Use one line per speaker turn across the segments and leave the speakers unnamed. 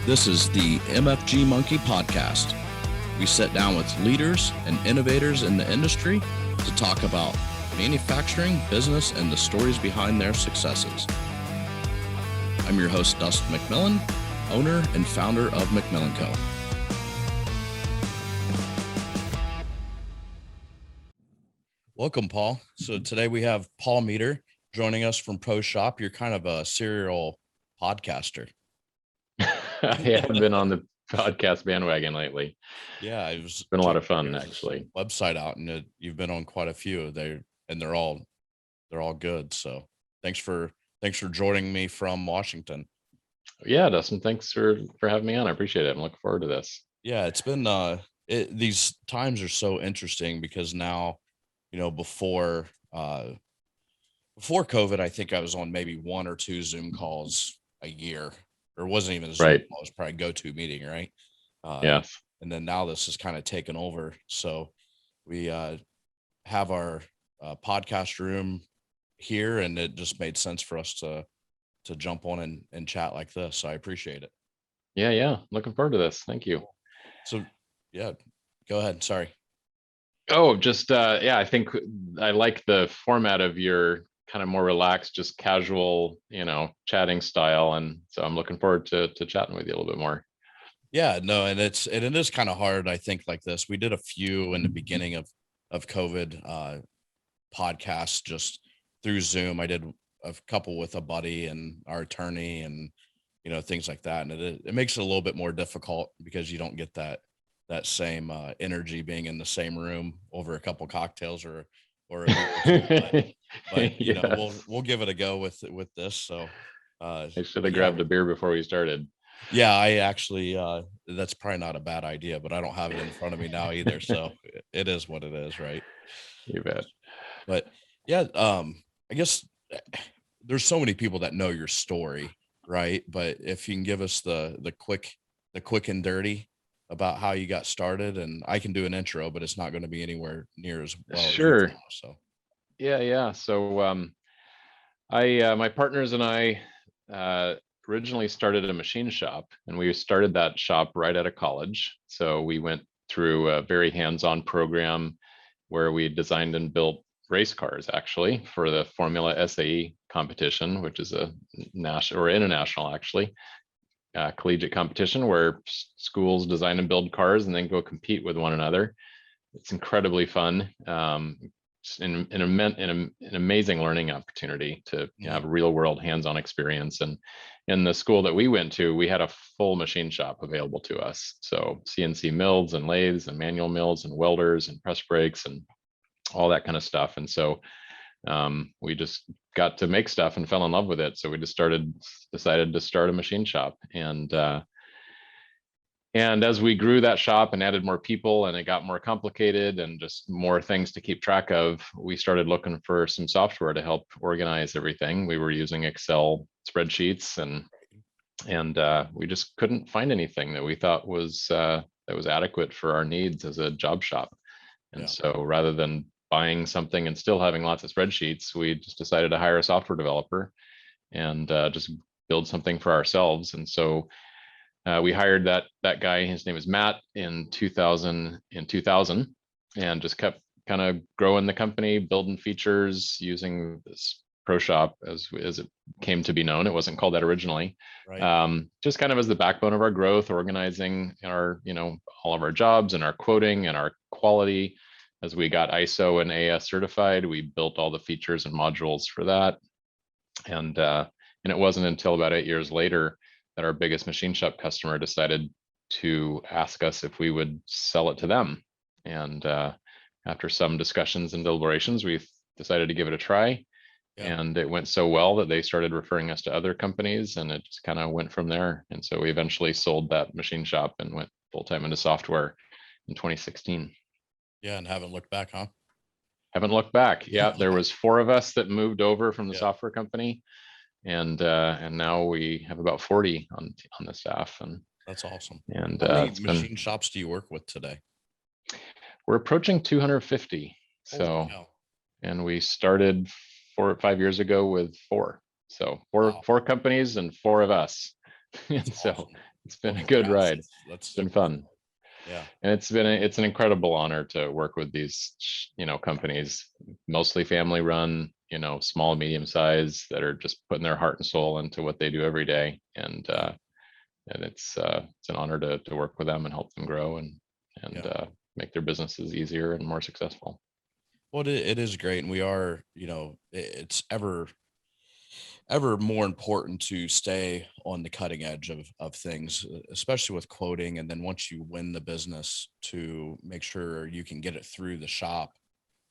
This is the MFG Monkey Podcast. We sit down with leaders and innovators in the industry to talk about manufacturing, business, and the stories behind their successes. I'm your host, Dustin McMillan, owner and founder of McMillan Co. Welcome, Paul. So today we have Paul Metre joining us from ProShop. You're kind of a serial podcaster.
I haven't been on the podcast bandwagon lately.
Yeah, it's
been a lot of fun, actually.
Website out, and you've been on quite a few. They're all good. So thanks for joining me from Washington.
Yeah, Dustin, thanks for having me on. I appreciate it. I'm looking forward to this.
Yeah, it's been these times are so interesting because now, before COVID, I think I was on maybe one or two Zoom calls a year. Or it wasn't even a Zoom call, it was probably a go-to meeting, right?
Yes.
And then now this is kind of taken over. So we have our podcast room here, and it just made sense for us to jump on and chat like this. So I appreciate it.
Yeah. Looking forward to this. Thank you.
So yeah, go ahead. Sorry.
Oh, just I think I like the format of your kind of more relaxed, just casual, chatting style. And so I'm looking forward to chatting with you a little bit more.
Yeah, no, and it is kind of hard, I think, like this. We did a few in the beginning of COVID podcasts just through Zoom. I did a couple with a buddy and our attorney and, things like that. And it makes it a little bit more difficult because you don't get that same energy being in the same room over a couple cocktails or but
yeah.
we'll give it a go with this. So
I should have grabbed a beer before we started.
Yeah, I actually that's probably not a bad idea, but I don't have it in front of me now either. So it is what it is, right?
You bet.
But yeah, I guess there's so many people that know your story, right? But if you can give us the quick and dirty about how you got started, and I can do an intro, but it's not going to be anywhere near as well.
Sure.
As you know, so
yeah. So my partners and I originally started a machine shop, and we started that shop right out of college. So we went through a very hands-on program where we designed and built race cars, actually, for the Formula SAE competition, which is a national or international, actually, collegiate competition where schools design and build cars and then go compete with one another. It's incredibly fun. An amazing learning opportunity to have real world hands-on experience. And in the school that we went to, we had a full machine shop available to us. So CNC mills and lathes and manual mills and welders and press brakes and all that kind of stuff. And so we just got to make stuff and fell in love with it. So we just decided to start a machine shop. And as we grew that shop and added more people and it got more complicated and just more things to keep track of, we started looking for some software to help organize everything. We were using Excel spreadsheets and we just couldn't find anything that we thought was adequate for our needs as a job shop. And so rather than buying something and still having lots of spreadsheets, we just decided to hire a software developer and just build something for ourselves. And so we hired that guy. His name is Matt in 2000, and just kept kind of growing the company, building features using this ProShop as it came to be known. It wasn't called that originally. Right. Just kind of as the backbone of our growth, organizing our all of our jobs and our quoting and our quality. As we got ISO and AS certified, we built all the features and modules for that. And it wasn't until about 8 years later that our biggest machine shop customer decided to ask us if we would sell it to them. And after some discussions and deliberations, we decided to give it a try. Yeah. And it went so well that they started referring us to other companies, and it just kind of went from there. And so we eventually sold that machine shop and went full-time into software in 2016.
Yeah, and haven't looked back, huh?
Haven't looked back. Yeah, there was 4 of us that moved over from the software company. And now we have about 40 on the staff, and
that's awesome.
And
how many machine shops do you work with today?
We're approaching 250. So, and we started 4 or 5 years ago with 4. So four companies and 4 of us. And so awesome. It's been
Oh,
a good
congrats.
ride.
That's
It's been
super
fun.
cool. Yeah.
And it's an incredible honor to work with these, companies, mostly family run, small, medium size, that are just putting their heart and soul into what they do every day. And it's an honor to work with them and help them grow and
Yeah.
make their businesses easier and more successful.
Well, it is great. And we are, it's ever more important to stay on the cutting edge of things, especially with quoting. And then once you win the business, to make sure you can get it through the shop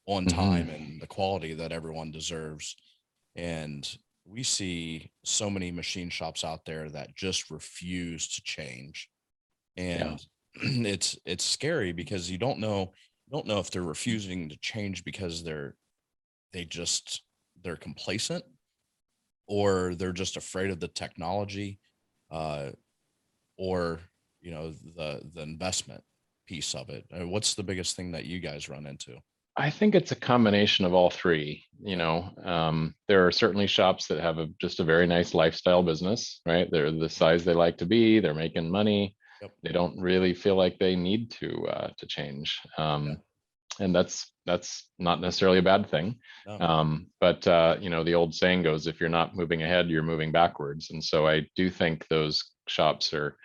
on time and the quality that everyone deserves. And we see so many machine shops out there that just refuse to change.
Yeah.
And it's scary because you don't know if they're refusing to change because they're complacent, or they're just afraid of the technology, uh, or the investment piece of it. What's the biggest thing that you guys run into?
I think it's a combination of all three.
Okay.
There are certainly shops that have just a very nice lifestyle business, right? They're the size they like to be. They're making money.
Yep.
They don't really feel like they need to change,
Yeah.
and that's not necessarily a bad thing.
No.
But the old saying goes, if you're not moving ahead, you're moving backwards. And so I do think those shops are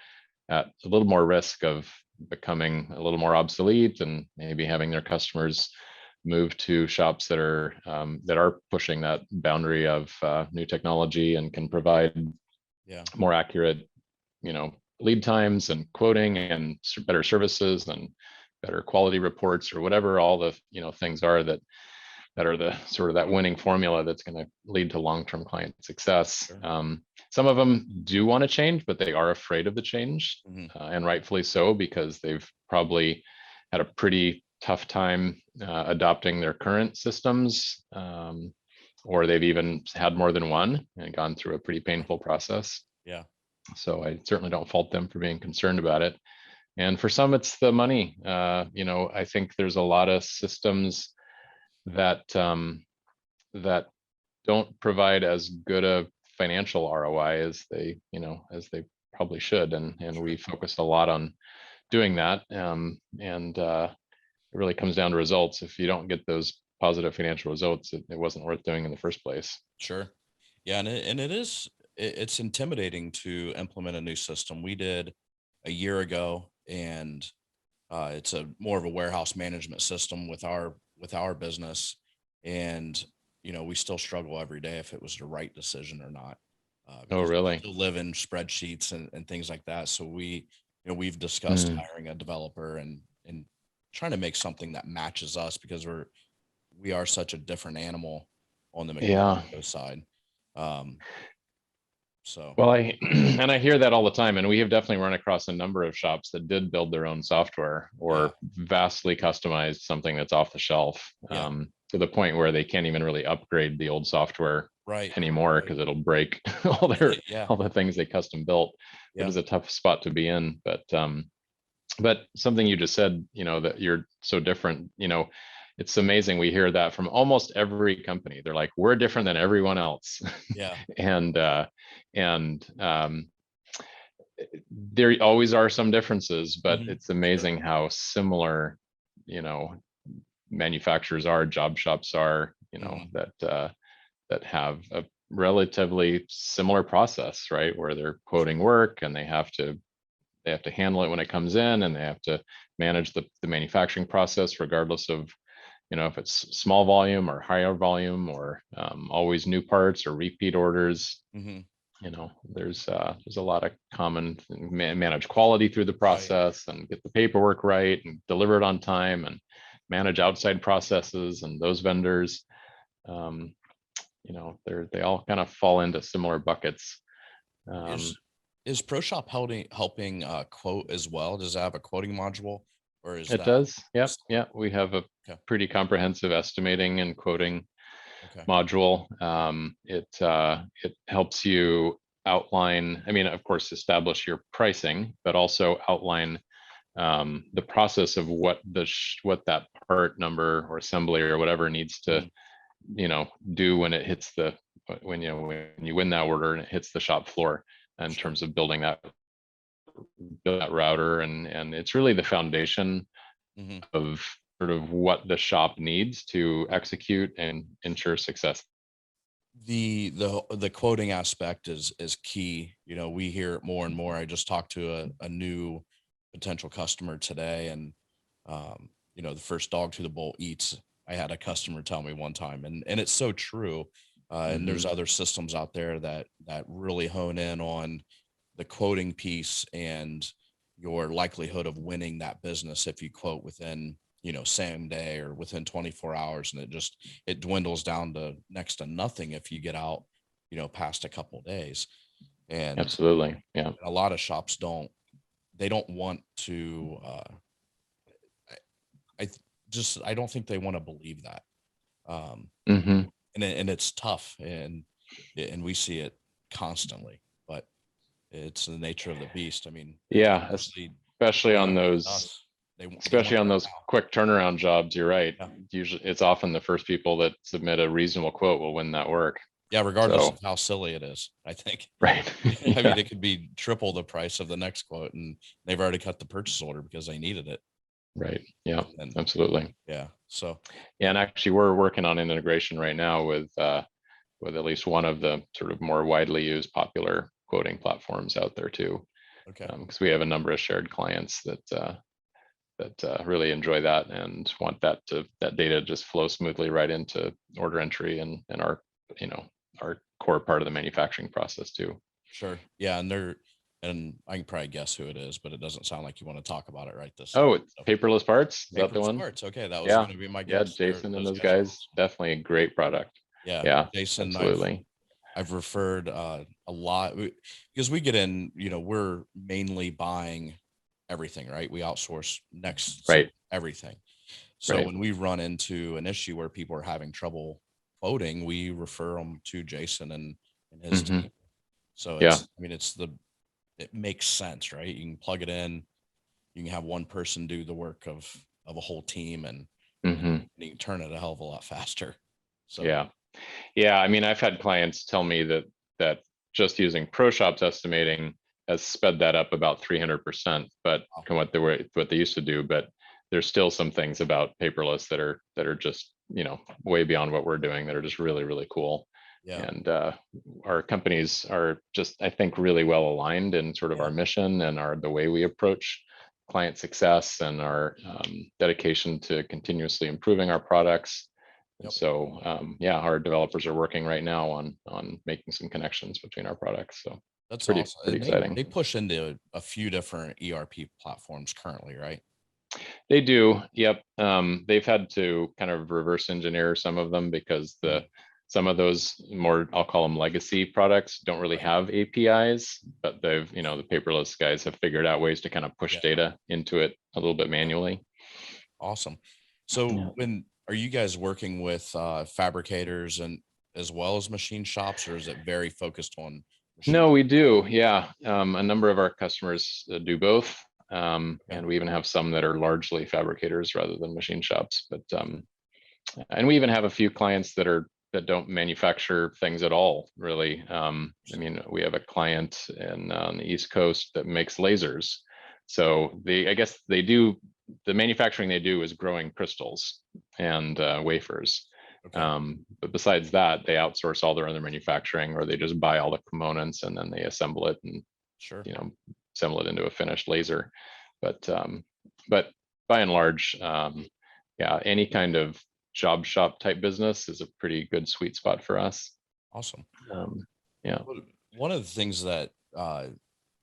at a little more risk of becoming a little more obsolete, and maybe having their customers move to shops that are pushing that boundary of new technology and can provide
Yeah.
more accurate, lead times and quoting and better services and better quality reports, or whatever all the things are that are the sort of that winning formula that's going to lead to long-term client success.
Sure.
Some of them do want to change, but they are afraid of the change,
Hmm.
and rightfully so, because they've probably had a pretty tough time adopting their current systems, or they've even had more than one and gone through a pretty painful process.
Yeah.
So I certainly don't fault them for being concerned about it. And for some, it's the money. I think there's a lot of systems that don't provide as good a financial ROI as they probably should. And
Sure.
we focus a lot on doing that. And it really comes down to results. If you don't get those positive financial results, it wasn't worth doing in the first place.
Sure. Yeah. It's intimidating to implement a new system. We did a year ago, and it's a more of a warehouse management system with our business. And we still struggle every day if it was the right decision or not,
Oh,
because we
really?
still live in spreadsheets and things like that. So we've discussed
Mm,
hiring a developer and trying to make something that matches us, because we are such a different animal on the
yeah.
mechanical side. Um, so
Well, and I hear that all the time, and we have definitely run across a number of shops that did build their own software
yeah.
or vastly customized something that's off the shelf,
Yeah.
to the point where they can't even really upgrade the old software
Right.
anymore
Right.
because it'll break all their
Yeah.
all the things they custom built. It
Yeah.
is a tough spot to be in, but something you just said, that you're so different, it's amazing. We hear that from almost every company. They're like, we're different than everyone else.
Yeah.
And there always are some differences, but
Mhm.
it's
Sure.
amazing how similar, you know, manufacturers are, job shops are,
Mhm.
that have a relatively similar process, right? Where they're quoting
Sure.
work, and they have to handle it when it comes in, and they have to manage the manufacturing process, regardless of, if it's small volume or higher volume, or always new parts or repeat orders.
Mhm.
There's a lot of common manage quality through the
Right.
process, and get the paperwork right, and deliver it on time, and manage outside processes and those vendors. Um, they all kind of fall into similar buckets. Um,
Is ProShop helping quote as well? Does it have a quoting module, or is
it
that
does. Yep.
separate?
Yeah. We have a
Okay.
pretty comprehensive estimating and quoting
Okay.
module. It helps you outline, I mean, of course, establish your pricing, but also outline the process of what that part number or assembly or whatever needs to,
Mhm.
do when it hits when you win that order and it hits the shop floor, in
Sure.
terms of building that build that router, and it's really the foundation
Hmm.
of sort of what the shop needs to execute and ensure success.
The quoting aspect is key. We hear it more and more. I just talked to a new potential customer today, and the first dog to the bowl eats. I had a customer tell me one time, and it's so true. And there's other systems out there that really hone in on the quoting piece and your likelihood of winning that business if you quote within same day or within 24 hours, and it dwindles down to next to nothing if you get out past a couple of days. And
Absolutely. Yeah.
a lot of shops don't want to I I don't think they want to believe that.
hmm
And it's tough, and we see it constantly, but it's the nature of the beast. I mean,
Yeah.
obviously,
Especially
when
on
they're paying
those,
us, they want
especially
it
on
right
those
now.
quick turnaround jobs. You're right.
Yeah.
Usually it's often the first people that submit a reasonable quote will win that work.
Yeah, regardless
So,
of how silly it is, I think.
right.
I mean,
Yeah.
it could be triple the price of the next quote, and they've already cut the purchase order because they needed it.
Right. Yeah,
And
absolutely.
yeah, so
Yeah, and actually we're working on an integration right now with at least one of the sort of more widely used popular quoting platforms out there too.
okay,
Because we have a number of shared clients that really enjoy that and want that data just flow smoothly right into order entry and our, you know, our core part of the manufacturing process too.
sure, yeah, and I can probably guess who it is, but it doesn't sound like you want to talk about it right this
Oh,
second.
it's
So,
paperless parts. Is that the
Paperless
one?
Parts. Okay, that was
Yeah.
going to be my
Yeah.
guess.
Jason and
Those
those
guys are
guys,
awesome.
definitely a great product.
Yeah,
Yeah,
Jason,
absolutely.
I've referred a lot because we get in. We're mainly buying everything, right? We outsource next to
Right.
everything. So
Right.
when we run into an issue where people are having trouble quoting, we refer them to Jason and his
hmm
team. So
Yeah.
it makes sense, right? You can plug it in, you can have one person do the work of a whole team, and
hmm
you can turn it a hell of a lot faster. So
Yeah. Yeah. I mean, I've had clients tell me that just using ProShop's estimating has sped that up about 300%, but
wow.
from what they used to do. But there's still some things about paperless that are just, way beyond what we're doing that are just really, really cool.
Yeah,
And our companies are just, I think, really well aligned in sort of our
yeah,
mission and the way we approach client success and our dedication to continuously improving our products. And
yep.
so, yeah, our developers are working right now on making some connections between our products. So it's
That's
pretty
awesome.
pretty
And they
exciting.
push into a few different ERP platforms currently, right?
They do. Yep. They've had to kind of reverse engineer some of them because
Mhm.
some of those more, I'll call them legacy products, don't really
Right.
have APIs, but the paperless guys have figured out ways to kind of push
Yeah.
data into it a little bit
Yeah.
manually.
Awesome. So
Yeah.
when are you guys working with fabricators and as well as machine shops, or is it very focused on machine?
No, we do. Yeah. A number of our customers do both.
Okay.
And we even have some that are largely fabricators rather than machine shops. And we even have a few clients that don't manufacture things at all, really. I mean, we have a client on the East Coast that makes lasers. So I guess the manufacturing they do is growing crystals and wafers.
Okay.
But besides that, they outsource all their other manufacturing, or they just buy all the components and then they assemble it and
Sure.
you know assemble it into a finished laser. But um, but by and large, yeah, any kind of job shop type business is a pretty good sweet spot for us.
Awesome.
um, yeah.
One of the things that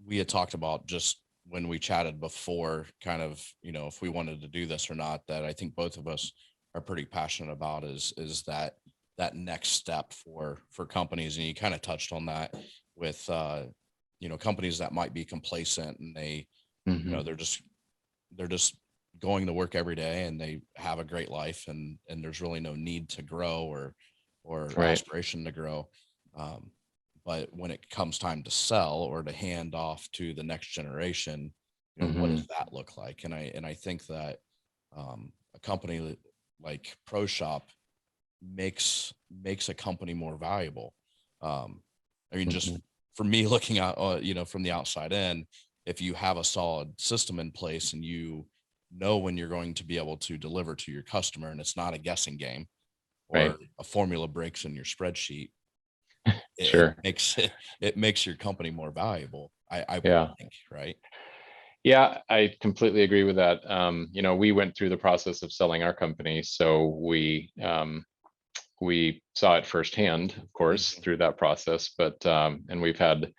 we had talked about just when we chatted before, kind of, if we wanted to do this or not, that I think both of us are pretty passionate about is that next step for companies. And you kind of touched on that with companies that might be complacent, and
hmm
they're just going to work every day and they have a great life, and there's really no need to grow or
right.
aspiration to grow. Um, but when it comes time to sell or to hand off to the next generation, what
hmm
does that look like? And I think that a company like ProShop makes a company more valuable. Um, I mean, just
hmm
for me looking out, from the outside in, if you have a solid system in place and you know when you're going to be able to deliver to your customer, and it's not a guessing game
Right.
or a formula breaks in your spreadsheet,
Sure.
it makes your company more valuable. I would
Yeah.
think, right?
Yeah, I completely agree with that. We went through the process of selling our company, so we saw it firsthand, of course,
Mhm.
through that process. But and we've had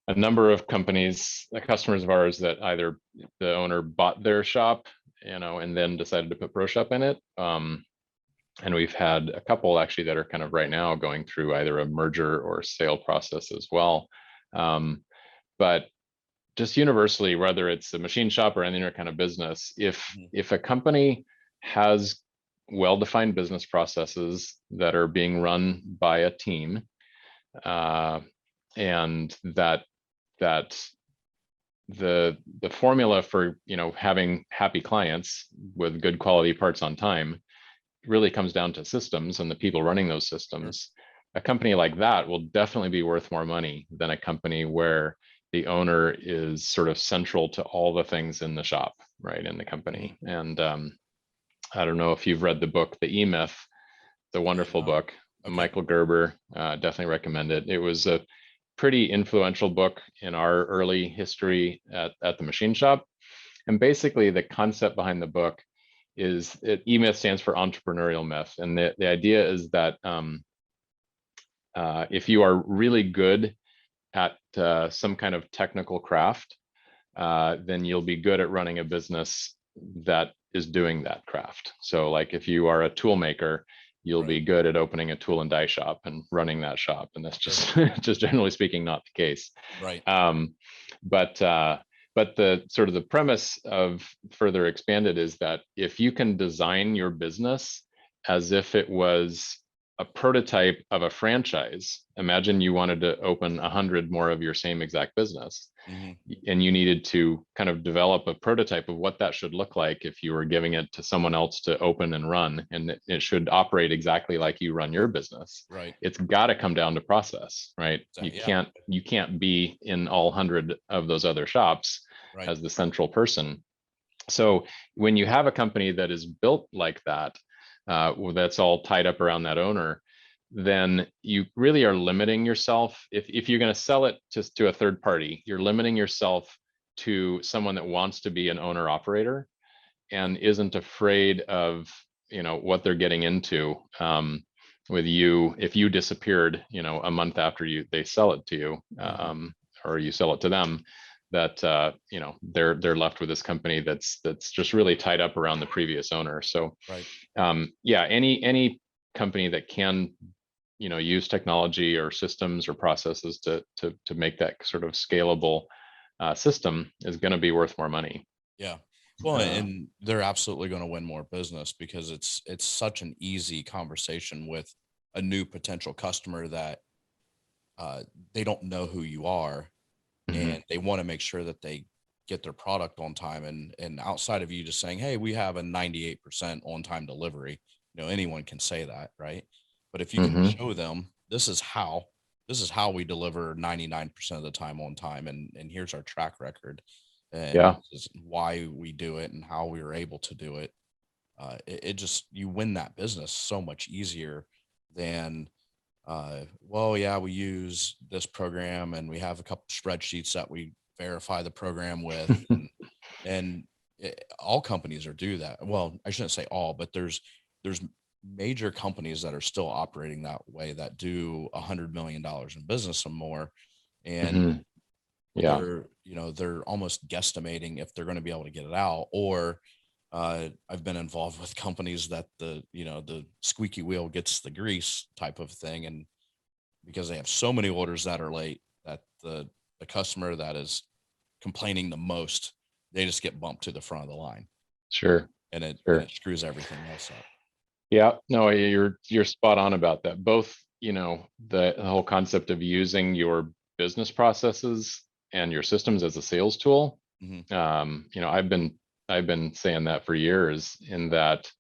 a number of companies, customers of ours, that either the owner bought their shop, and then decided to put ProShop in it. And we've had a couple actually that are kind of right now going through either a merger or sale process as well. But just universally, whether it's a machine shop or any other kind of business,
Mhm.
if a company has well-defined business processes that are being run by a team, and that the formula for having happy clients with good quality parts on time really comes down to systems and the people running those
Sure.
systems. A company like that will definitely be worth more money than a company where the owner is sort of central to all the things in the shop, right, in the
Mhm.
company. And I don't know if you've read the book, The E-Myth, the
I have
wonderful
not.
book,
Okay.
Michael Gerber. Definitely recommend it. It was a pretty influential book in our early history at the machine shop. And basically, the concept behind the book is E-Myth stands for entrepreneurial myth. And the idea is that if you are really good at some kind of technical craft, then you'll be good at running a business that is doing that craft. So like if you are a tool maker, you'll
Right.
be good at opening a tool and die shop and running that shop. And that's
Sure.
just just generally speaking not the case.
Right.
Um, but the sort of the premise of further expanded is that if you can design your business as if it was a prototype of a franchise, imagine you wanted to open 100 more of your same exact business,
Hmm.
and you needed to kind of develop a prototype of what that should look like if you were giving it to someone else to open and run, and it should operate exactly like you run your business.
Right.
It's got to come down to process, right?
So,
you
yeah.
can't you can't be in all 100 of those other shops
Right.
as the central person. So when you have a company that is built like that, that's all tied up around that owner, then you really are limiting yourself. If you're going to sell it just to a third party, you're limiting yourself to someone that wants to be an owner operator and isn't afraid of what they're getting into, with you if you disappeared a month after they sell it to you,
Hmm.
or you sell it to them, that they're left with this company that's just really tied up around the previous owner. So
Right.
yeah, any company that can use technology or systems or processes to make that sort of scalable system is going to be worth more money.
Yeah. Well,
uh,
and they're absolutely going to win more business because it's such an easy conversation with a new potential customer that uh, they don't know who you are,
mhm,
and they want to make sure that they get their product on time. And outside of you just saying, "Hey, we have a 98% on time delivery," anyone can say that, right? But if you can
mhm.
show them this is how we deliver 99% of the time on time, and here's our track record, and
Yeah,
this is why we do it and how we were able to do it. It just you win that business so much easier than well, yeah, we use this program and we have a couple spreadsheets that we verify the program with, and all companies are do that. Well, I shouldn't say all, but there's major companies that are still operating that way that do $100 million in business or more, and
mhm. Yeah,
they're almost guesstimating if they're going to be able to get it out. Or I've been involved with companies that the squeaky wheel gets the grease type of thing, and because they have so many orders that are late, that the customer that is complaining the most, they just get bumped to the front of the line,
sure,
and it
sure.
screws everything else up.
Yeah, no, you're spot on about that. Both, the whole concept of using your business processes and your systems as a sales tool.
Hmm.
I've been saying that for years, in that,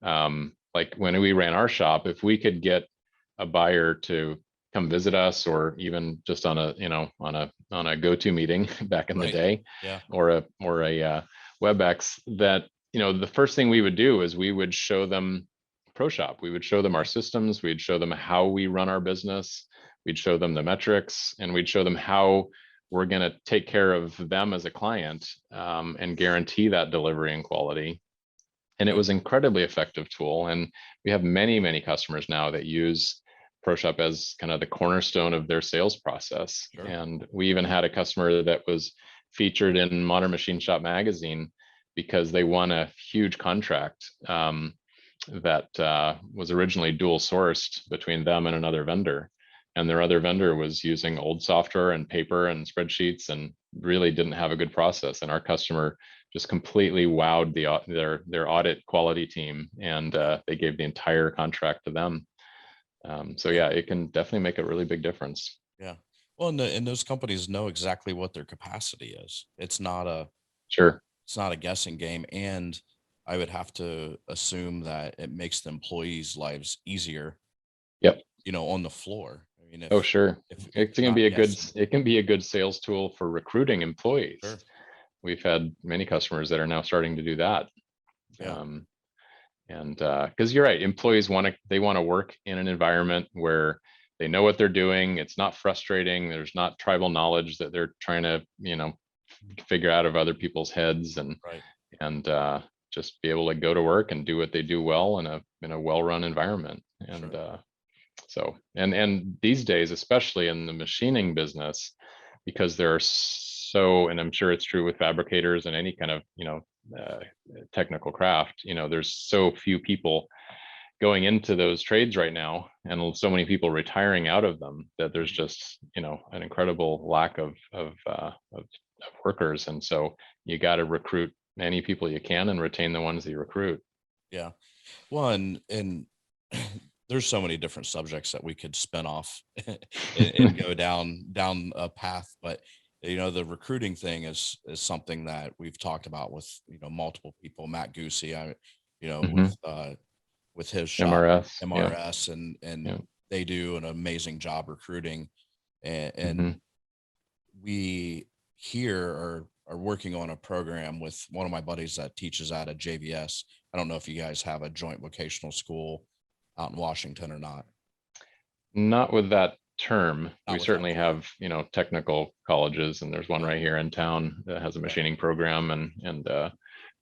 like when we ran our shop, if we could get a buyer to come visit us, or even just on a, on a go-to meeting back in the
Right.
day,
Yeah.
or a WebEx, that, the first thing we would do is we would show them ProShop. We would show them our systems. We'd show them how we run our business. We'd show them the metrics, and we'd show them how we're going to take care of them as a client, and guarantee that delivery and quality. And it was an incredibly effective tool. And we have many, many customers now that use ProShop as kind of the cornerstone of their sales process.
Sure.
And we even had a customer that was featured in Modern Machine Shop magazine because they won a huge contract, that was originally dual sourced between them and another vendor. And their other vendor was using old software and paper and spreadsheets, and really didn't have a good process. And our customer just completely wowed their audit quality team, and they gave the entire contract to them. So yeah, it can definitely make a really big difference.
Yeah. Well, and those companies know exactly what their capacity is. It's not a guessing game. And I would have to assume that it makes the employees' lives easier.
Yep.
On the floor. I mean,
Oh, sure. It can be a good sales tool for recruiting employees.
Sure.
We've had many customers that are now starting to do that.
Yeah.
And because you're right, employees want to work in an environment where they know what they're doing. It's not frustrating. There's not tribal knowledge that they're trying to, figure out of other people's heads, and just be able to go to work and do what they do well in a well-run environment. And
Sure.
so, and these days, especially in the machining business, because there are so, and I'm sure it's true with fabricators and any kind of, technical craft, there's so few people going into those trades right now, and so many people retiring out of them, that there's just, an incredible lack of workers. And so you got to recruit many people you can and retain the ones that you recruit.
Yeah. Well, and there's so many different subjects that we could spin off and go down a path, but the recruiting thing is something that we've talked about with multiple people. Matt Goosey, with his shop MRS, and they do an amazing job recruiting, and we here are working on a program with one of my buddies that teaches out at JVS. I don't know if you guys have a joint vocational school out in Washington or not.
Not with that term. We certainly have, technical colleges, and there's one right here in town that has a machining program. And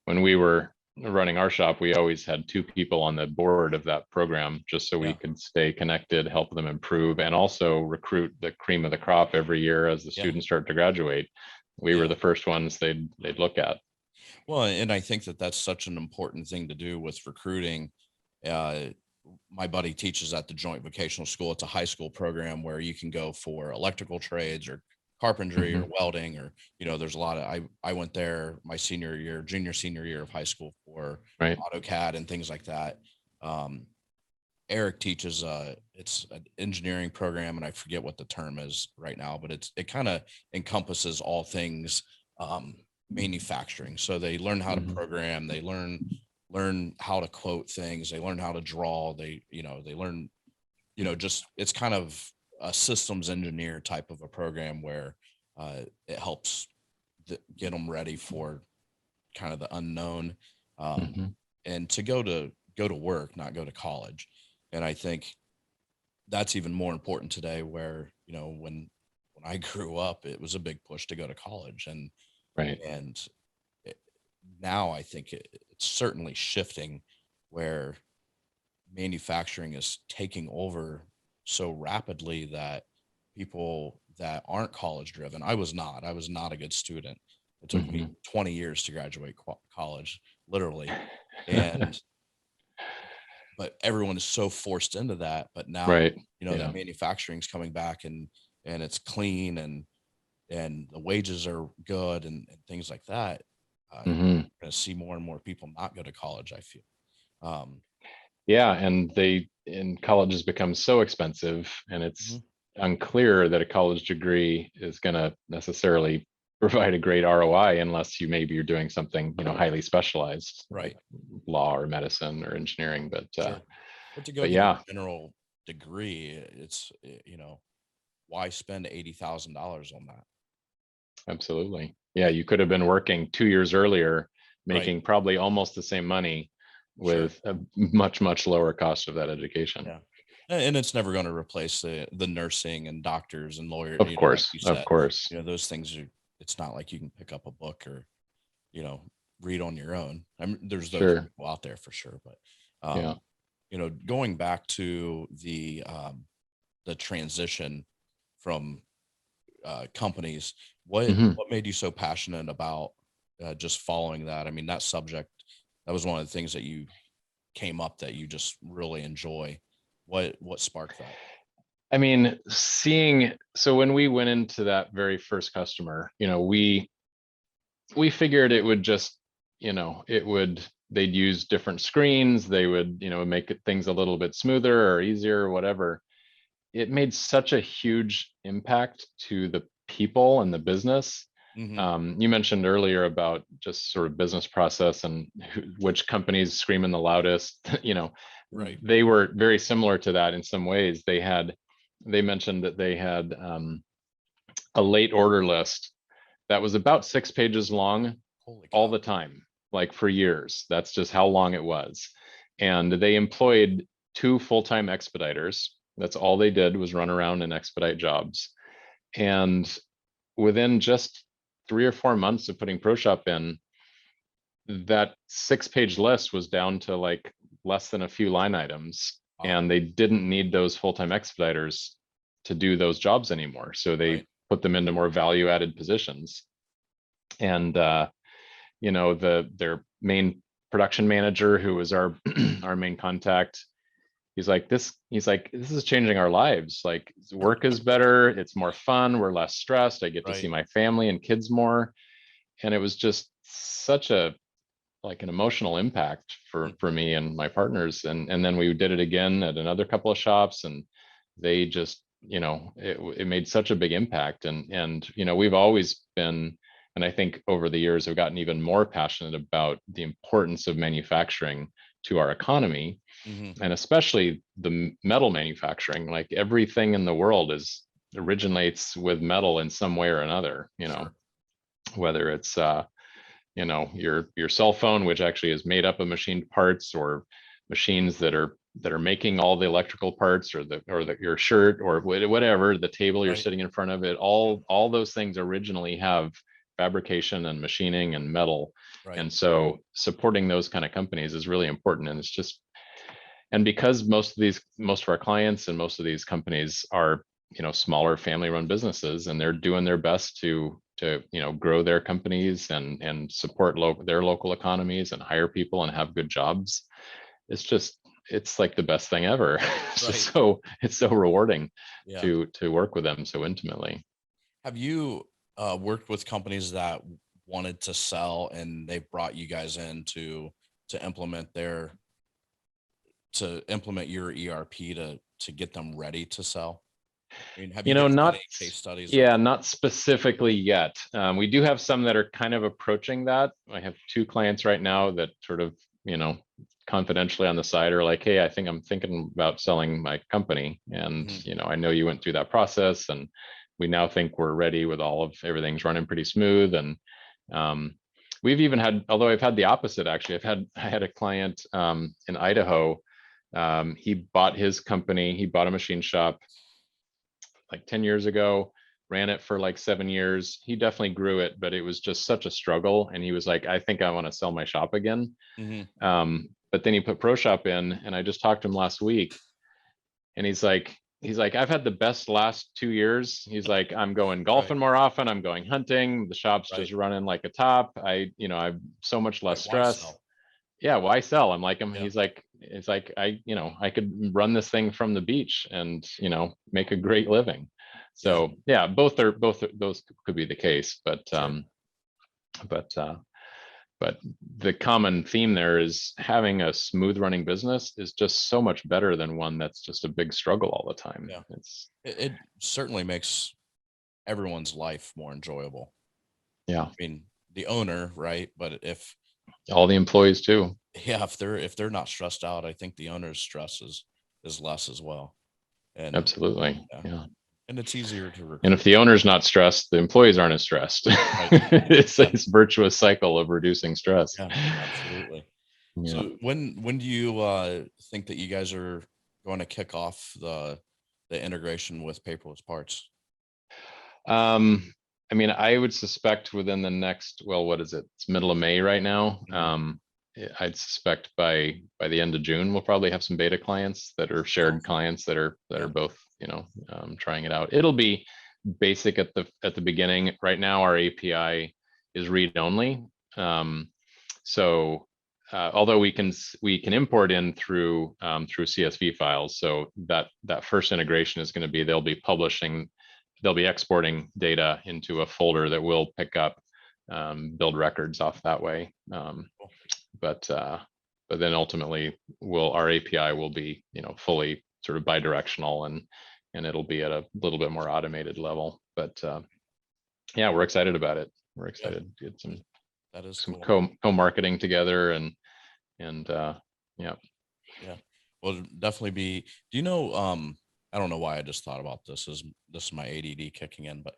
when we were running our shop, we always had two people on the board of that program, just so we could stay connected, help them improve, and also recruit the cream of the crop every year as the students start to graduate. We were the first ones they'd look at.
Well, and I think that that's such an important thing to do with recruiting. My buddy teaches at the joint vocational school. It's a high school program where you can go for electrical trades or carpentry or welding, or, there's a lot of, I went there my senior year of high school for AutoCAD and things like that. Eric teaches, it's an engineering program, and I forget what the term is right now, but it kind of encompasses all things, manufacturing. So they learn how to program, they learn how to quote things, they learn how to draw, they learn, just, it's kind of a systems engineer type of a program where it helps get them ready for kind of the unknown, and to go to work, not go to college. And I think that's even more important today, where when I grew up, it was a big push to go to college, and now I think it's certainly shifting, where manufacturing is taking over so rapidly that people that aren't college driven, I was not a good student. It took me 20 years to graduate college, literally. But everyone is so forced into that. But now, that manufacturing is coming back, and it's clean, and the wages are good, and things like that. We're going to see more and more people not go to college, I feel.
And college has become so expensive, and it's unclear that a college degree is going to necessarily provide a great ROI unless you're doing something, highly specialized,
right?
Law or medicine or engineering. But
to go get a degree, it's, why spend $80,000 on that?
Absolutely. Yeah. You could have been working 2 years earlier,
Right.
making probably almost the same money
Sure.
with a much, much lower cost of that education.
Yeah. And it's never going to replace the nursing and doctors and lawyers,
Of
like
course.
you
Of
said,
course.
those things are, it's not like you can pick up a book or, read on your own. There's those
Sure.
people out there for sure. But,
Yeah.
going back to the transition from companies, what
Mhm.
made you so passionate about just following that? I mean, that subject, that was one of the things that you came up that you just really enjoy. What sparked that?
I mean, so when we went into that very first customer, we figured it would just, they'd use different screens, they would, make things a little bit smoother or easier or whatever. It made such a huge impact to the people and the business. You mentioned earlier about just sort of business process and which companies screaming the loudest.
Right.
They were very similar to that in some ways. They mentioned that they had a late order list that was about 6 pages long
Holy
all
cow.
the time, like for years. That's just how long it was. And they employed 2 full-time expediters. That's all they did, was run around and expedite jobs. And within just 3 or 4 months of putting ProShop in, that 6-page list was down to like less than a few line items.
Wow.
And they didn't need those full-time expediters to do those jobs anymore. So they
Right.
put them into more value-added positions. And their main production manager, who was our our main contact, he's like, this is changing our lives. Like, work is better, it's more fun, we're less stressed, I get to see
Right.
my family and kids more. And it was just such a like an emotional impact for me and my partners. And then we did it again at another couple of shops, and they just, it made such a big impact. And we've always been, and I think over the years I've gotten even more passionate about the importance of manufacturing to our economy, and especially the metal manufacturing. Like, everything in the world originates with metal in some way or another,
Sure.
whether it's your cell phone, which actually is made up of machined parts, or machines that are making all the electrical parts, or your shirt, or whatever, the table you're
Right.
sitting in front of it, all those things originally have fabrication and machining and metal.
Right.
And so supporting those kind of companies is really important. And it's just, and because most of our clients and most of these companies are, smaller family run businesses, and they're doing their best to grow their companies and support their local economies and hire people and have good jobs. It's like the best thing ever. It's so rewarding
Yeah.
to work with them so intimately.
Have you worked with companies that wanted to sell and they brought you guys in to implement your ERP to get them ready to sell? I mean, have you guys had
Not
any case studies of
yeah,
that?
not specifically yet. We do have some that are kind of approaching that. I have 2 clients right now that sort of, confidentially on the side are like, hey, I think I'm thinking about selling my company. And, I know you went through that process, and we now think we're ready with everything's running pretty smooth. And we've even had, although I've had the opposite, actually, I had a client in Idaho. He bought his company, he bought a machine shop like 10 years ago, ran it for like 7 years. He definitely grew it, but it was just such a struggle. And he was like, I think I want to sell my shop again. But then he put ProShop in, and I just talked to him last week, and he's like, I've had the best last 2 years. He's like, I'm going golfing
Right.
more often, I'm going hunting, the shop's
Right.
just running like a top. I'm so much less
Right. Why
stress.
sell?
Yeah, why sell? I'm like,
Yeah.
he's like, it's like, I could run this thing from the beach and, make a great living.
Yeah.
So yeah, those could be the case, but
Sure.
but but the common theme there is having a smooth running business is just so much better than one that's just a big struggle all the time.
Yeah.
It's
It certainly makes everyone's life more enjoyable.
Yeah,
I mean, the owner, right? But
all the employees too.
if they're not stressed out, I think the owner's stress is less as well. And
Absolutely. Yeah.
and it's easier to
And
recruit.
if the owner's not stressed, the employees aren't as stressed.
Right.
It's
Yeah.
this virtuous cycle of reducing stress.
Yeah, absolutely.
Yeah.
So when do you think that you guys are going to kick off the integration with paperless parts?
I mean, I would suspect within the next, well, what is it? It's middle of May right now. I'd suspect by the end of June, we'll probably have some beta clients that are shared clients that are both, trying it out. It'll be basic at the beginning. Right now, our API is read only. So although we can import in through CSV files, so that first integration is going to be they'll be exporting data into a folder that we'll pick up, build records off that way. But then ultimately our API will be, fully sort of bi-directional, and it'll be at a little bit more automated level. But yeah, we're excited about it. We're excited to get
That is
some
cool.
co-marketing together and yeah.
Yeah. Well, definitely be. Do you know? I don't know why I just thought about this. This is my ADD kicking in, but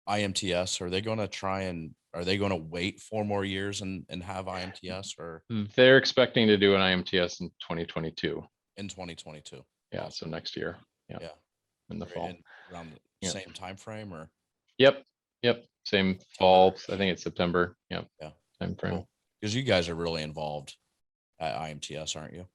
IMTS. Are they going to try and are they going to wait 4 more years and have IMTS or
They're expecting to do an IMTS in 2022.
in 2022?
Yeah, so next year. Yeah,
Yeah.
in the fall.
Around the
Yeah.
same time frame or
Yep. Same fall. I think it's September. Yeah. Time frame.
Because you guys are really involved at IMTS, aren't you?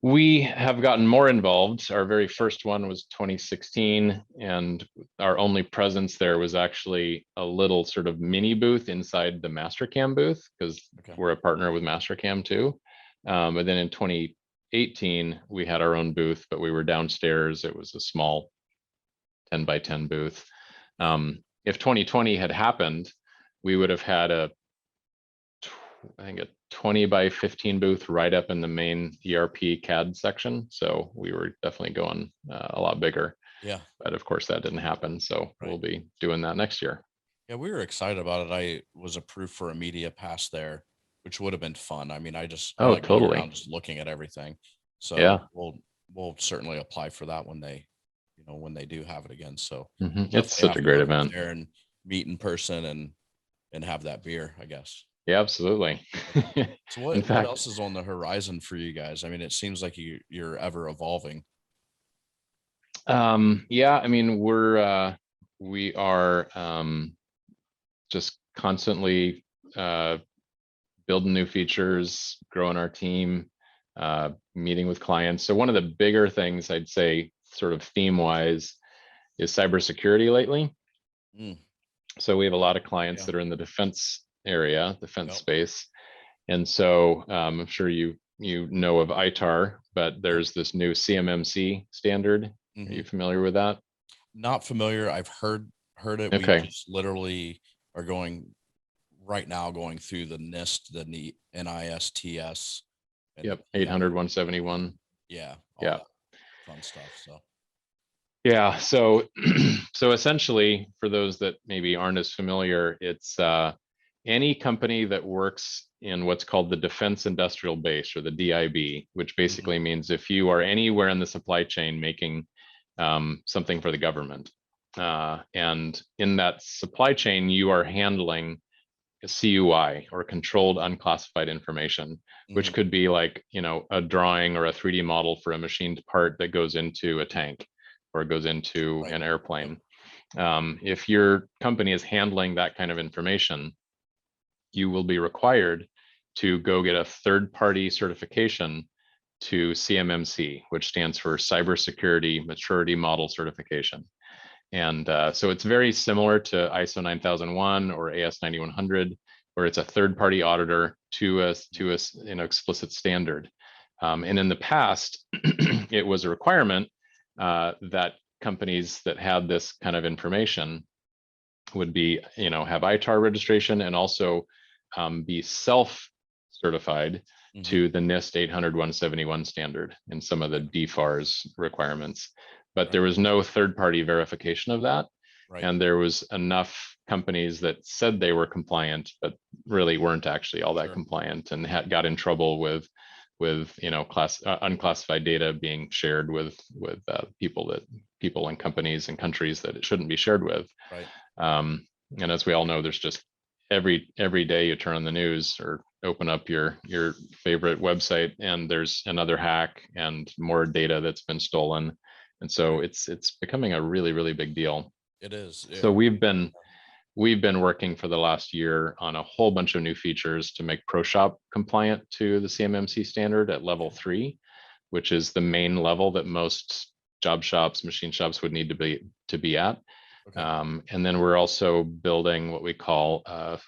We have gotten more involved. Our very first one was 2016, and our only presence there was actually a little sort of mini booth inside the Mastercam booth, because we're a partner with Mastercam too. But then in 2018, we had our own booth, but we were downstairs. It was a small 10 by 10 booth. If 2020 had happened, we would have had a 20 by 15 booth right up in the main ERP CAD section. So we were definitely going a lot bigger.
Yeah.
But of course that didn't happen. So we'll be doing that next year.
Yeah, we were excited about it. I was approved for a media pass there, which would have been fun. I mean, I like going around just looking at everything. So
yeah,
we'll certainly apply for that when they do have it again. So
it's such a great event
there and meet in person and have that beer, I guess.
Yeah, absolutely.
So what else is on the horizon for you guys? I mean, it seems like you're ever evolving.
Yeah, I mean, we are just constantly building new features, growing our team, meeting with clients. So one of the bigger things I'd say, sort of theme wise, is cybersecurity lately. So we have a lot of clients that are in the defense area, defense space. And so I'm sure you know of ITAR, but there's this new CMMC standard. Are you familiar with that?
Not familiar. I've heard it.
Okay.
We just literally are going through the NIST, the NISTS.
Yep. 800/171.
Yeah. Fun stuff. So.
Yeah. So essentially, for those that maybe aren't as familiar, it's any company that works in what's called the defense industrial base, or the DIB, which basically means if you are anywhere in the supply chain making something for the government, and in that supply chain, you are handling a CUI, or controlled unclassified information, which could be like, a drawing or a 3D model for a machined part that goes into a tank or goes into an airplane. If your company is handling that kind of information, you will be required to go get a third-party certification to CMMC, which stands for Cybersecurity Maturity Model Certification. And so it's very similar to ISO 9001 or AS 9100, where it's a third-party auditor to an explicit standard. And in the past, it was a requirement that companies that had this kind of information would be, have ITAR registration and also be self-certified to the NIST 800/171 standard and some of the DFARS requirements. But there was no third-party verification of that. And there was enough companies that said they were compliant, but really weren't actually all that compliant, and got in trouble with with unclassified data being shared with people and companies and countries that it shouldn't be shared with.
Right.
And as we all know, there's just every day you turn on the news or open up your favorite website and there's another hack and more data that's been stolen. And so it's becoming a really, really big deal.
It is.
So we've been working for the last year on a whole bunch of new features to make ProShop compliant to the CMMC standard at level 3, which is the main level that most job shops, machine shops would need to be at.
Okay.
And then we're also building what we call a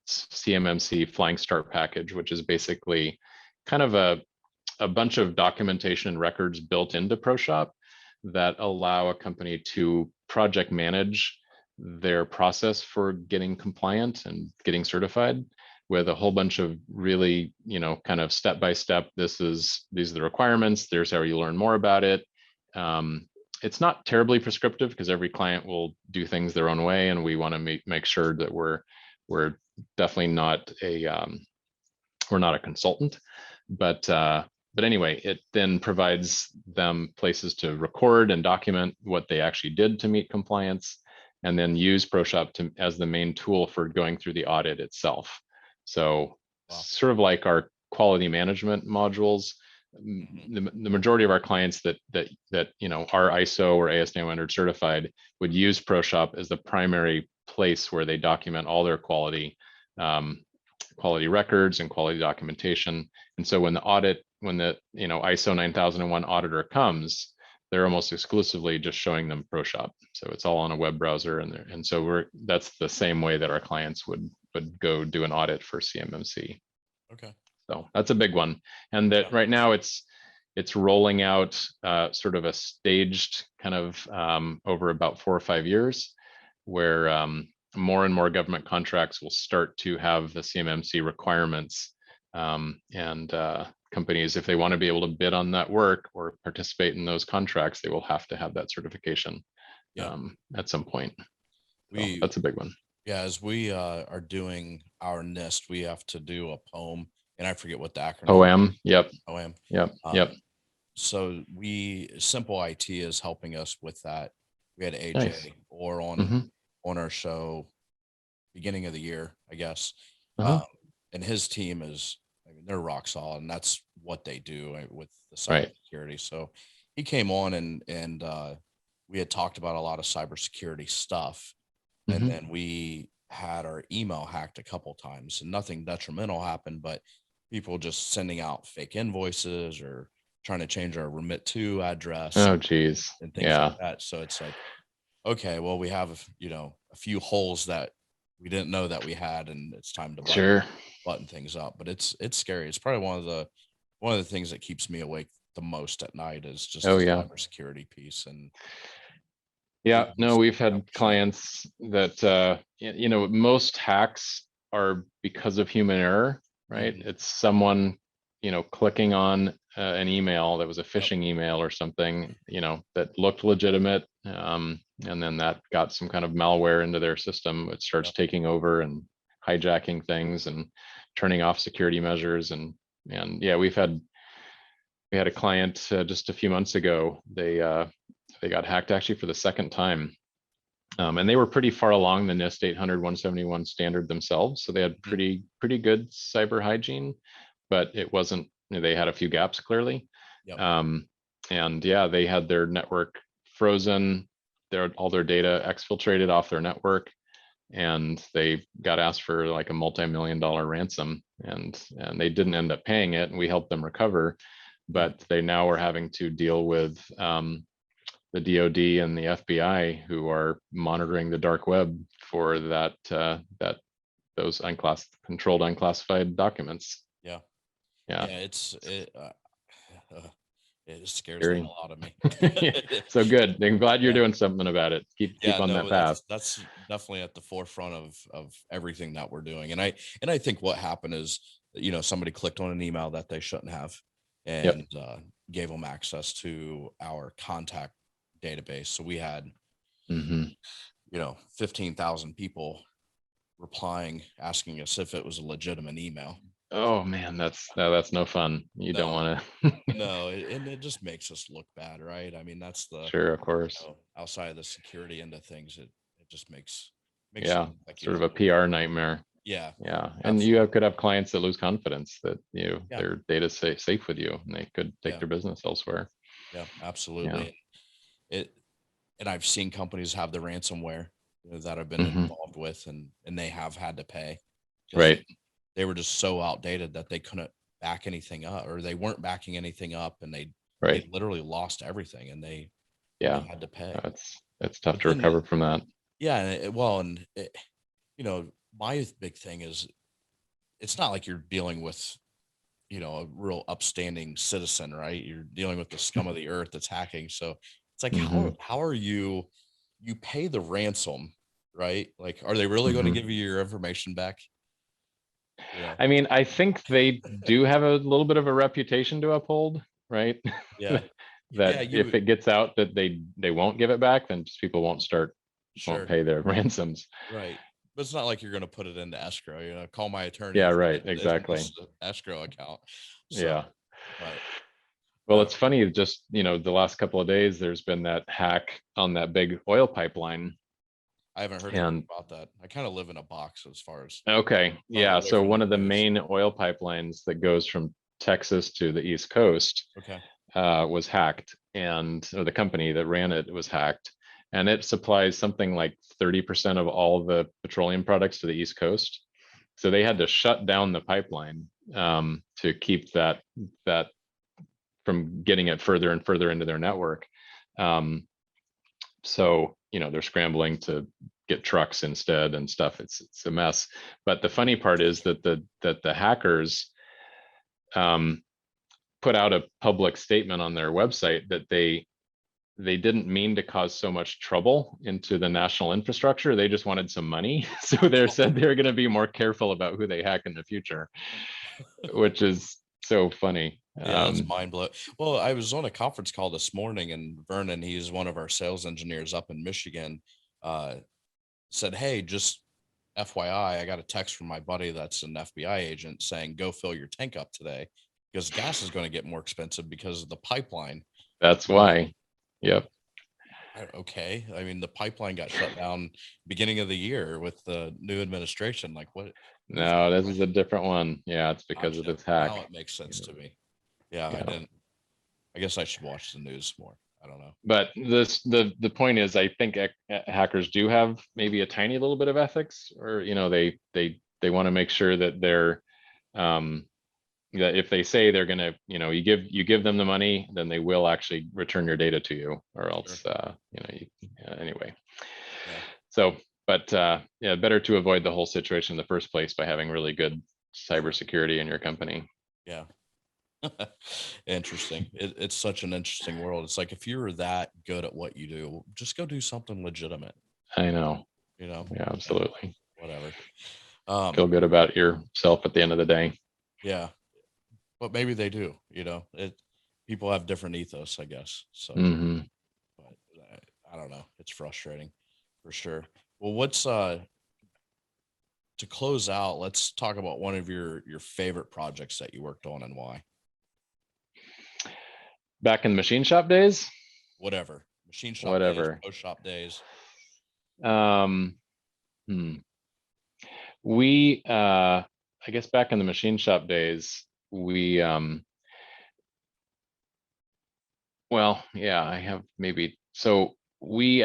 CMMC Flying Start package, which is basically kind of a bunch of documentation and records built into ProShop that allow a company to project manage their process for getting compliant and getting certified with a whole bunch of really, kind of step-by-step, these are the requirements, there's how you learn more about it. It's not terribly prescriptive because every client will do things their own way, and we want to make sure that we're definitely not we're not a consultant, but anyway, it then provides them places to record and document what they actually did to meet compliance, and then use ProShop as the main tool for going through the audit itself. So sort of like our quality management modules, the majority of our clients that are ISO or AS9100 certified would use ProShop as the primary place where they document all their quality records and quality documentation. And so when the ISO 9001 auditor comes, they're almost exclusively just showing them ProShop. So it's all on a web browser, and so that's the same way that our clients would go do an audit for CMMC.
Okay.
So that's a big one, and that right now it's rolling out sort of a staged kind of over about 4 or 5 years, where more and more government contracts will start to have the CMMC requirements, and companies, if they want to be able to bid on that work or participate in those contracts, they will have to have that certification at some point. So that's a big one.
Yeah, as we are doing our NIST, we have to do a POEM, and I forget what the acronym.
OM. Yep.
OM.
Yep.
So Simple IT is helping us with that. We had AJ
Nice.
or on our show beginning of the year, I guess. And his team is, they're rock solid, and that's what they do with the cybersecurity. So he came on and we had talked about a lot of cybersecurity stuff. And then we had our email hacked a couple times, and nothing detrimental happened, but people just sending out fake invoices or trying to change our remit to address.
Oh, geez.
And things like that. So it's like, okay, well, we have, a few holes that we didn't know that we had, and it's time to button things up. But it's scary. It's probably one of the things that keeps me awake the most at night is just the cybersecurity piece. And
we've had clients that most hacks are because of human error, right? It's someone clicking on an email that was a phishing email or something that looked legitimate, and then that got some kind of malware into their system. It starts taking over and hijacking things and turning off security measures. And we had a client just a few months ago. They got hacked actually for the second time. And they were pretty far along the NIST 800-171 standard themselves. So they had pretty good cyber hygiene, but it wasn't, they had a few gaps clearly. They had their network frozen, all their data exfiltrated off their network, and they got asked for like a multi-million-dollar ransom, and they didn't end up paying it, and we helped them recover, but they now are having to deal with the DoD and the FBI, who are monitoring the dark web for those controlled unclassified documents.
It scares the hell out of me.
So good. I'm glad you're doing something about it. Keep on that path.
That's definitely at the forefront of everything that we're doing. And I think what happened is, somebody clicked on an email that they shouldn't have, and gave them access to our contact database. So we had 15,000 people replying, asking us if it was a legitimate email.
Oh man, that's no fun. You don't
No,
want to.
no, and it just makes us look bad, right? I mean, that's the,
Sure, of course.
outside of the security end of things, it just makes you
Yeah,
look like you
sort of
don't
a
know what
PR
you're doing.
nightmare.
Yeah,
Yeah, and
absolutely.
could have clients that lose confidence that
Yeah,
their data safe with you, and they could take
yeah,
their business elsewhere.
yeah,
Yeah.
absolutely. It and I've seen companies have the ransomware, that I've been
Hmm.
involved with, and they have had to pay because
Right.
they were just so outdated that they couldn't back anything up, or they weren't backing anything up, and they
Right.
literally lost everything, and they
Yeah.
had to pay.
It's tough
But
to
then,
recover from that.
yeah, well, and my big thing is it's not like you're dealing with a real upstanding citizen, right? You're dealing with the scum of the earth that's hacking. So it's like,
Hmm.
how are you pay the ransom, right? Like, are they really going to
Hmm.
give you your information back? You know,
I mean, I think they do have a little bit of a reputation to uphold, right?
yeah,
That
yeah,
if it gets out that they won't give it back, then just people won't
sure,
pay their ransoms.
right. But it's not like you're going to put it into escrow. Call my attorney
Yeah,
if
right.
if you
Exactly.
miss the escrow account. So,
Yeah.
but
Well,
uh,
it's funny, just, the last couple of days, there's been that hack on that big oil pipeline.
I haven't heard anything
And
about that. I kind of live in a box as far as
okay, yeah.
away
So
from
one
the
of the
news.
main oil pipelines that goes from Texas to the East Coast
Okay.
was hacked, or the company that ran it was hacked. And it supplies something like 30% of all the petroleum products to the East Coast. So they had to shut down the pipeline to keep that from getting it further and further into their network. Um, so they're scrambling to get trucks instead and stuff. It's a mess. But the funny part is that the hackers um, put out a public statement on their website that they didn't mean to cause so much trouble into the national infrastructure. They just wanted some money. So they said they're going to be more careful about who they hack in the future, which is so funny.
Yeah, that's mind blowing. Well, I was on a conference call this morning, and Vernon, he's one of our sales engineers up in Michigan, uh, said, "Hey, just FYI, I got a text from my buddy that's an FBI agent saying go fill your tank up today because gas is going to get more expensive because of the pipeline."
That's
I'm like,
why. Yep.
okay. I mean, the pipeline got shut down beginning of the year with the new administration. Like, what is
No,
going
this
on
is a
here?
different one. Yeah, it's because of
Gotcha.
this hack.
Now it makes sense to me. Yeah, I
Yeah.
didn't. I guess I should watch the news more. I don't know.
But the point is, I think hackers do have maybe a tiny little bit of ethics, or they want to make sure that they're um, that if they say they're gonna, you give them the money, then they will actually return your data to you, or
Sure.
else anyway.
Yeah.
So, but yeah, better to avoid the whole situation in the first place by having really good
Sure.
cybersecurity in your company.
Yeah. Interesting. It's such an interesting world. It's like if you're that good at what you do, just go do something legitimate.
I know.
You know,
Yeah,
Uh,
absolutely.
whatever.
Feel
Um,
good about yourself at the end of the day.
yeah, but maybe they do. People have different ethos, I guess. So,
Hmm.
but I don't know. It's frustrating for sure. Well, what's to close out? Let's talk about one of your favorite projects that you worked on and why.
Back in the machine shop days,
Whatever. Machine shop days,
whatever.
pro shop days.
Um, hmm. We, I guess back in the machine shop days, well, yeah, I have maybe. So we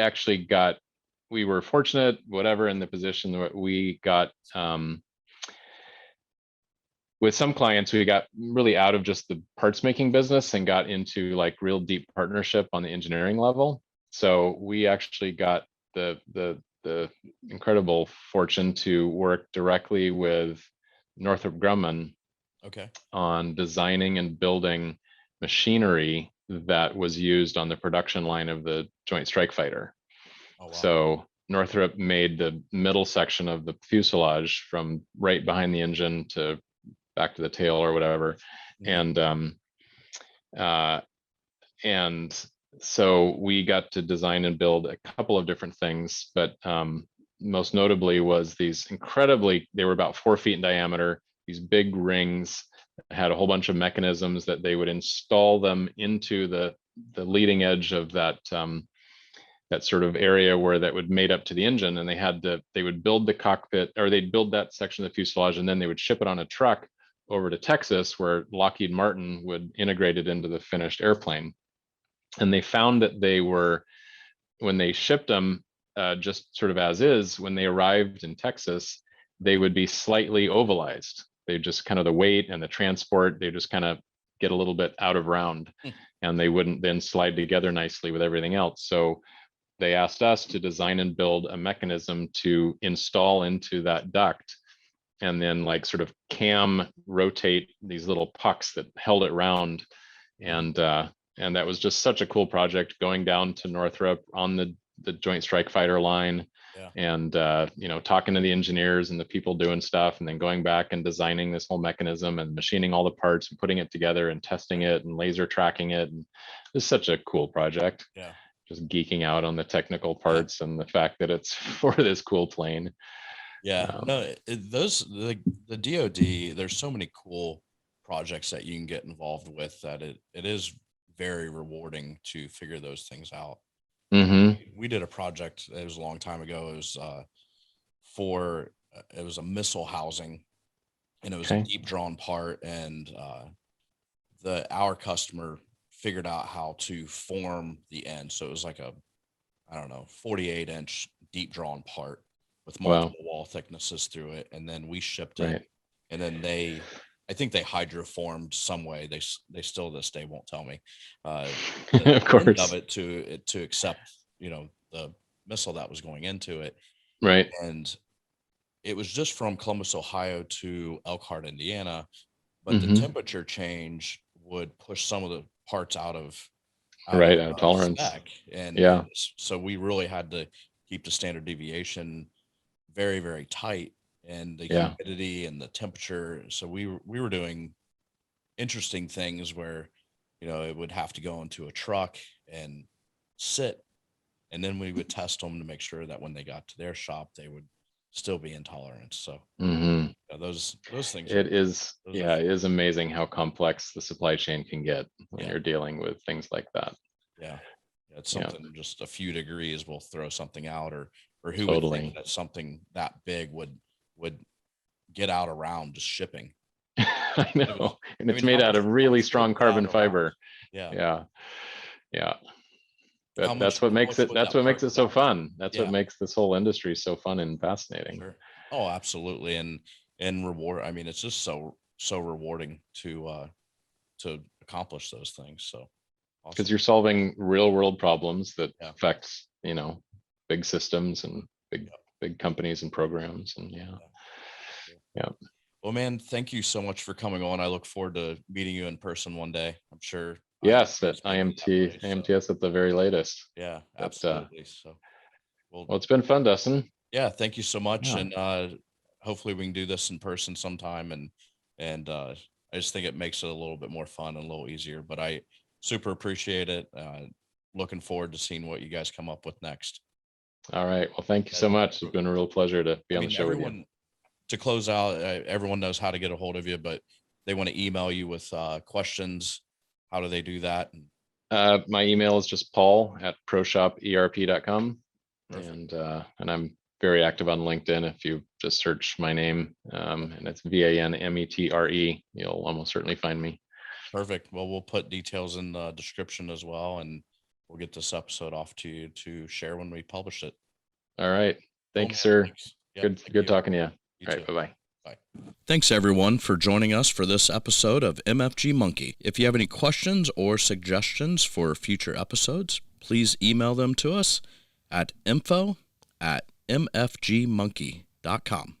were fortunate, whatever, in the position that we got, with some clients, we got really out of just the parts making business and got into like real deep partnership on the engineering level. So we actually got the incredible fortune to work directly with Northrop Grumman
Okay.
on designing and building machinery that was used on the production line of the Joint Strike Fighter.
Oh wow.
So Northrop made the middle section of the fuselage from right behind the engine to back to the tail or whatever.
Mhm.
And uh, and so we got to design and build a couple of different things, but most notably was these they were about 4 feet in diameter, these big rings that had a whole bunch of mechanisms that they would install them into the leading edge of that that sort of area where that would mate up to the engine. And they would build the cockpit, or they'd build that section of the fuselage, and then they would ship it on a truck over to Texas, where Lockheed Martin would integrate it into the finished airplane. And they found that when they shipped them, just sort of as is, when they arrived in Texas, they would be slightly ovalized. They just kind of, the weight and the transport, they just kind of get a little bit out of round, and they wouldn't then slide together nicely with everything else. So they asked us to design and build a mechanism to install into that duct, and then like sort of cam rotate these little pucks that held it round. And that was just such a cool project, going down to Northrop on the Joint Strike Fighter line. And talking to the engineers and the people doing stuff, and then going back and designing this whole mechanism and machining all the parts and putting it together and testing it and laser tracking it. And it's such a cool project. Just geeking out on the technical parts and the fact that it's for this cool plane.
The DoD, there's so many cool projects that you can get involved with that it is very rewarding to figure those things out. We did a project, it was a long time ago. It was a missile housing, and it was a deep drawn part, and our customer figured out how to form the end. So it was like a 48-inch deep drawn part with multiple wall thicknesses through it. And then we shipped it, and then I think they hydroformed some way. They still this day won't tell me,
of course,
of it to accept, the missile that was going into it. And it was just from Columbus, Ohio to Elkhart, Indiana, but the temperature change would push some of the parts out of
tolerance
spec. And so we really had to keep the standard deviation very, very tight, and the humidity and the temperature. So we were doing interesting things where, it would have to go into a truck and sit, and then we would test them to make sure that when they got to their shop, they would still be in tolerance. So those things.
It is amazing how complex the supply chain can get when you're dealing with things like that.
It's something just a few degrees will throw something out, or who would think that something that big would get out around just shipping.
I know. It's made out of really strong carbon fiber. That's what makes it so fun. That's what makes this whole industry so fun and fascinating.
Sure. Oh, absolutely. And reward. I mean, it's just so rewarding to accomplish those things. So
because you're solving real world problems that affects, big systems and big companies and programs. And
well, man, thank you so much for coming on. I look forward to meeting you in person one day. I'm sure.
Yes, at IMTS at the very latest.
Yeah, absolutely. So,
well, it's been fun, Dustin.
Yeah, thank you so much, and hopefully we can do this in person sometime. And I just think it makes it a little bit more fun and a little easier. But I super appreciate it. Looking forward to seeing what you guys come up with next.
All right. Well, thank you so much. It's been a real pleasure to be on the show with you.
To close out, everyone knows how to get a hold of you, but they want to email you with questions. How do they do that?
My email is just paul@ProShopERP.com. And I'm very active on LinkedIn. If you just search my name, and it's VANMETRE, you'll almost certainly find me.
Perfect. Well, we'll put details in the description as well, and we'll get this episode off to you to share when we publish it.
All right. Thank you, sir. Good talking to you. All right. Bye-bye.
Bye. Thanks, everyone, for joining us for this episode of MFG Monkey. If you have any questions or suggestions for future episodes, please email them to us at info@mfgmonkey.com.